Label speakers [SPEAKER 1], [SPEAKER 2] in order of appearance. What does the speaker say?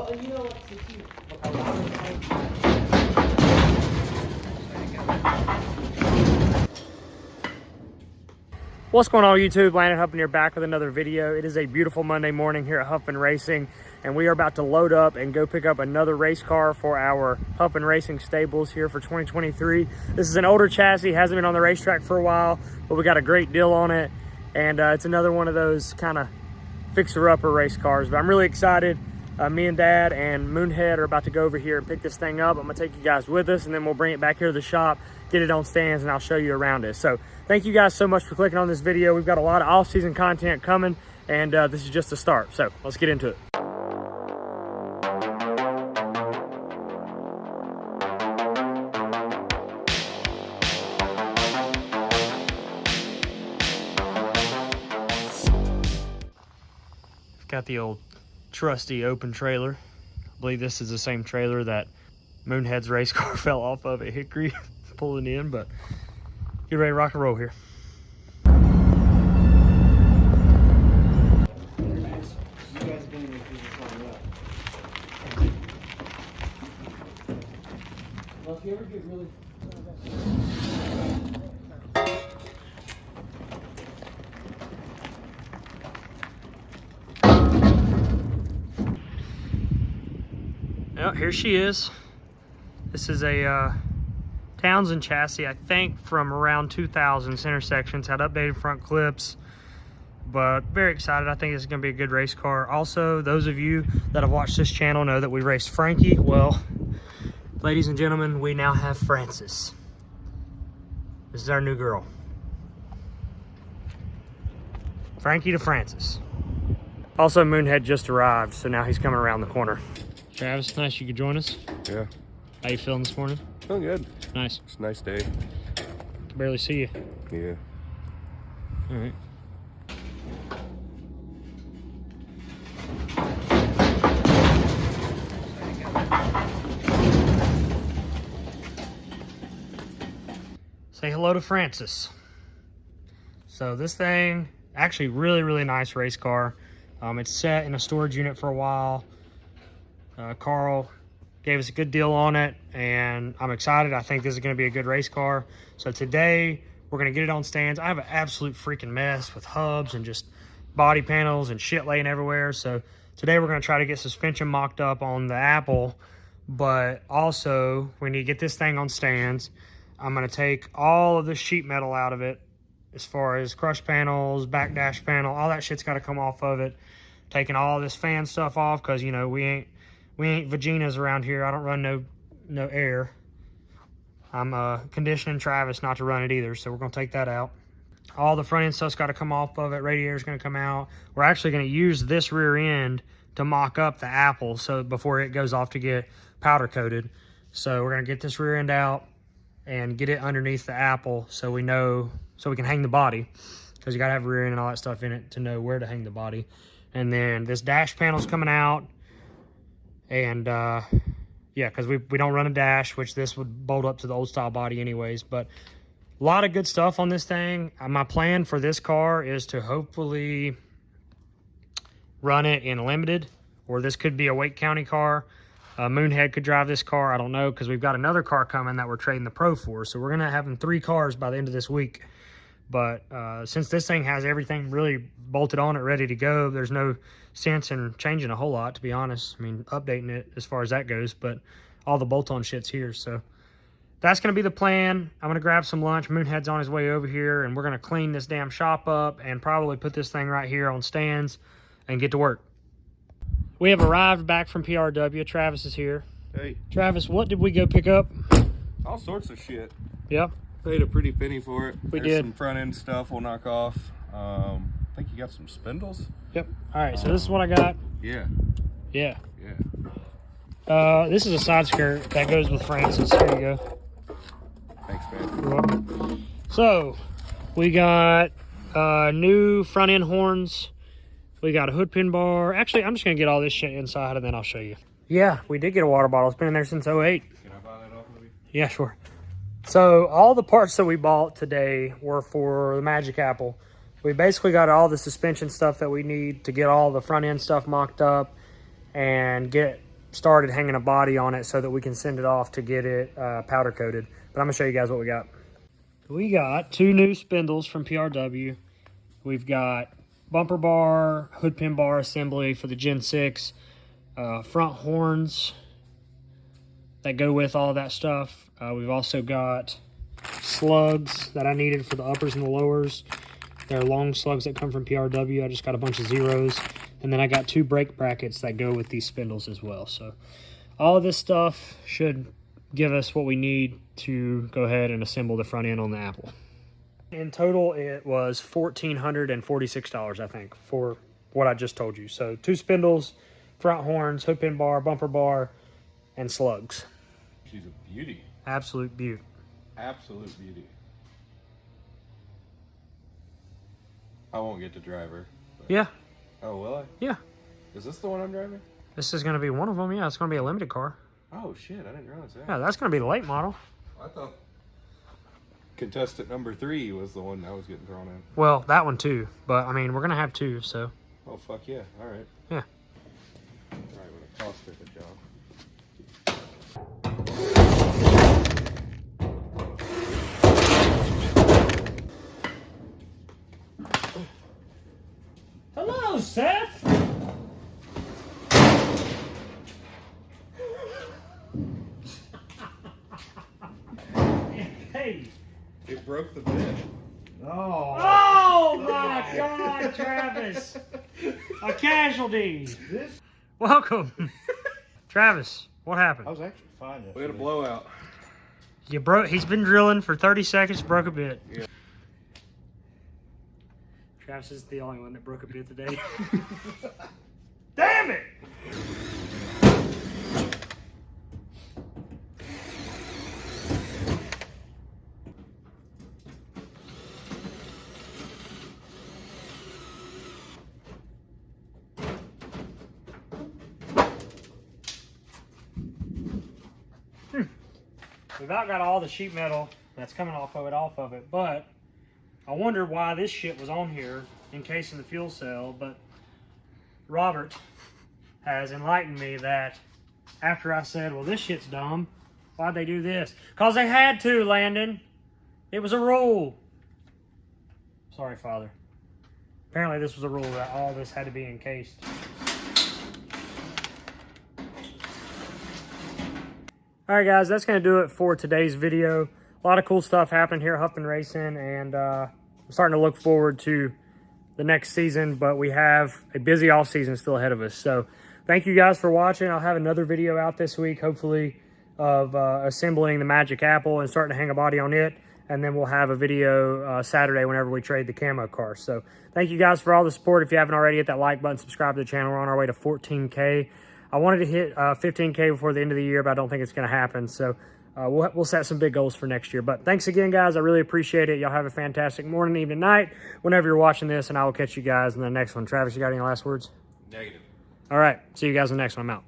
[SPEAKER 1] Well, and you know what? What's going on YouTube? Landon Huffman here, back with another video. It is a beautiful Monday morning here at Huffman Racing, and we are about to load up and go pick up another race car for our Huffman Racing stables here for 2023. This is an older chassis, hasn't been on the racetrack for a while, but we got a great deal on it, and it's another one of those kind of fixer-upper race cars. But I'm really excited. Me and Dad and Moonhead are about to go over here and pick this thing up. I'm gonna take you guys with us, and then we'll bring it back here to the shop, get it on stands, and I'll show you around it. So thank you guys so much for clicking on this video. We've got a lot of off-season content coming, and this is just the start. So let's get into it. Got the old trusty open trailer. I believe this is the same trailer that Moonhead's race car fell off of at Hickory pulling in, but get ready to rock and roll here. Well, if you ever get really oh, here she is. This is a Townsend chassis, I think from around 2000. Center sections, had updated front clips, but very excited. I think this is going to be a good race car. Also, those of you that have watched this channel know that we raced Frankie. Well, ladies and gentlemen, we now have Frances. This is our new girl. Frankie to Frances. Also, Moonhead just arrived, so now he's coming around the corner. Travis, nice you could join us.
[SPEAKER 2] Yeah.
[SPEAKER 1] How you feeling this morning?
[SPEAKER 2] Feeling good.
[SPEAKER 1] Nice.
[SPEAKER 2] It's a nice day.
[SPEAKER 1] Can barely see you.
[SPEAKER 2] Yeah.
[SPEAKER 1] All right. Say hello to Frances. So this thing, actually really nice race car. It's set in a storage unit for a while. Carl gave us a good deal on it, and I'm excited. I think this is going to be a good race car. So today we're going to get it on stands. I have an absolute freaking mess with hubs and just body panels and shit laying everywhere. So today we're going to try to get suspension mocked up on the Apple, but also we need to get this thing on stands. I'm going to take all of the sheet metal out of it, as far as crush panels, back dash panel, all that shit's got to come off of it. Taking all this fan stuff off, because you know we ain't Vaginas around here. I don't run no air. I'm conditioning Travis not to run it either, so we're gonna take that out. All the front end stuff's got to come off of it. Radiator's gonna come out. We're actually gonna use this rear end to mock up the Apple, so before it goes off to get powder coated. So we're gonna get this rear end out and get it underneath the Apple, so we know, so we can hang the body, because you gotta have rear end and all that stuff in it to know where to hang the body. And then this dash panel's coming out. And yeah, because we don't run a dash, which this would bolt up to the old style body anyways. But a lot of good stuff on this thing. My plan for this car is to hopefully run it in limited, or this could be a Wake County car. Moonhead could drive this car. I don't know, because we've got another car coming that we're trading the Pro for. So we're going to have 3 cars by the end of this week. But since this thing has everything really bolted on it, ready to go, there's no sense in changing a whole lot, to be honest. I mean, updating it as far as that goes, but all the bolt-on shit's here. So that's going to be the plan. I'm going to grab some lunch. Moonhead's on his way over here, and we're going to clean this damn shop up and probably put this thing right here on stands and get to work. We have arrived back from PRW. Travis is here.
[SPEAKER 2] Hey.
[SPEAKER 1] Travis, what did we go pick up?
[SPEAKER 2] All sorts of shit.
[SPEAKER 1] Yep.
[SPEAKER 2] Paid a pretty penny for it.
[SPEAKER 1] We
[SPEAKER 2] There's
[SPEAKER 1] did.
[SPEAKER 2] Some front end stuff we'll knock off. I think you got some spindles.
[SPEAKER 1] Yep. All right, so this is what I got.
[SPEAKER 2] Yeah.
[SPEAKER 1] Yeah.
[SPEAKER 2] Yeah.
[SPEAKER 1] This is a side skirt that goes with Francis. Here you go.
[SPEAKER 2] Thanks, man.
[SPEAKER 1] You're welcome. So we got new front end horns. We got a hood pin bar. Actually, I'm just gonna get all this shit inside and then I'll show you. Yeah, we did get a water bottle. It's been in there since 08.
[SPEAKER 2] Can I buy that off of you?
[SPEAKER 1] Yeah, sure. So all the parts that we bought today were for the Magic Apple. We basically got all the suspension stuff that we need to get all the front end stuff mocked up and get started hanging a body on it so that we can send it off to get it powder coated. But I'm gonna show you guys what we got. We got 2 new spindles from PRW. We've got bumper bar, hood pin bar assembly for the Gen 6, front horns that go with all that stuff. We've also got slugs that I needed for the uppers and the lowers. They're long slugs that come from PRW. I just got a bunch of zeros. And then I got 2 brake brackets that go with these spindles as well. So all of this stuff should give us what we need to go ahead and assemble the front end on the Apple. In total, it was $1,446, I think, for what I just told you. So 2 spindles, front horns, hood pin bar, bumper bar, and slugs.
[SPEAKER 2] She's a beauty.
[SPEAKER 1] Absolute beauty.
[SPEAKER 2] Absolute beauty. I won't get to drive her. But...
[SPEAKER 1] Yeah.
[SPEAKER 2] Oh, will I?
[SPEAKER 1] Yeah.
[SPEAKER 2] Is this the one I'm driving?
[SPEAKER 1] This is going to be one of them. Yeah, it's going to be a limited car.
[SPEAKER 2] Oh, shit. I didn't realize that.
[SPEAKER 1] Yeah, that's going to be the late model.
[SPEAKER 2] I thought contestant number 3 was the one I was getting thrown in.
[SPEAKER 1] Well, that one too. But, I mean, we're going to have 2, so.
[SPEAKER 2] Oh, fuck yeah. All right.
[SPEAKER 1] Yeah.
[SPEAKER 2] All right, with a cost of a job.
[SPEAKER 1] Hello, Seth. Hey.
[SPEAKER 2] It broke the bed.
[SPEAKER 1] Oh. Oh my God, Travis. A casualty. Welcome. Travis, what happened?
[SPEAKER 3] I was actually fine yesterday.
[SPEAKER 2] We had a blowout.
[SPEAKER 1] You broke. He's been drilling for 30 seconds, broke a bit.
[SPEAKER 2] Yeah.
[SPEAKER 1] Travis is the only one that broke a bit today. Damn it! We've about got all the sheet metal that's coming off of it, but I wonder why this shit was on here encasing the fuel cell, but Robert has enlightened me that after I said, well, this shit's dumb, why'd they do this? Because they had to, Landon. It was a rule. Sorry, Father. Apparently this was a rule that all this had to be encased. Alright guys, that's going to do it for today's video. A lot of cool stuff happened here at Huffman Racing, and I'm starting to look forward to the next season, but we have a busy off season still ahead of us. So thank you guys for watching. I'll have another video out this week, hopefully, of assembling the Magic Apple and starting to hang a body on it. And then we'll have a video Saturday whenever we trade the camo car. So thank you guys for all the support. If you haven't already, hit that like button, subscribe to the channel. We're on our way to 14K. I wanted to hit 15K before the end of the year, but I don't think it's going to happen. So we'll set some big goals for next year. But thanks again, guys. I really appreciate it. Y'all have a fantastic morning, evening, night, whenever you're watching this, and I will catch you guys in the next one. Travis, you got any last words?
[SPEAKER 2] Negative.
[SPEAKER 1] All right. See you guys in the next one. I'm out.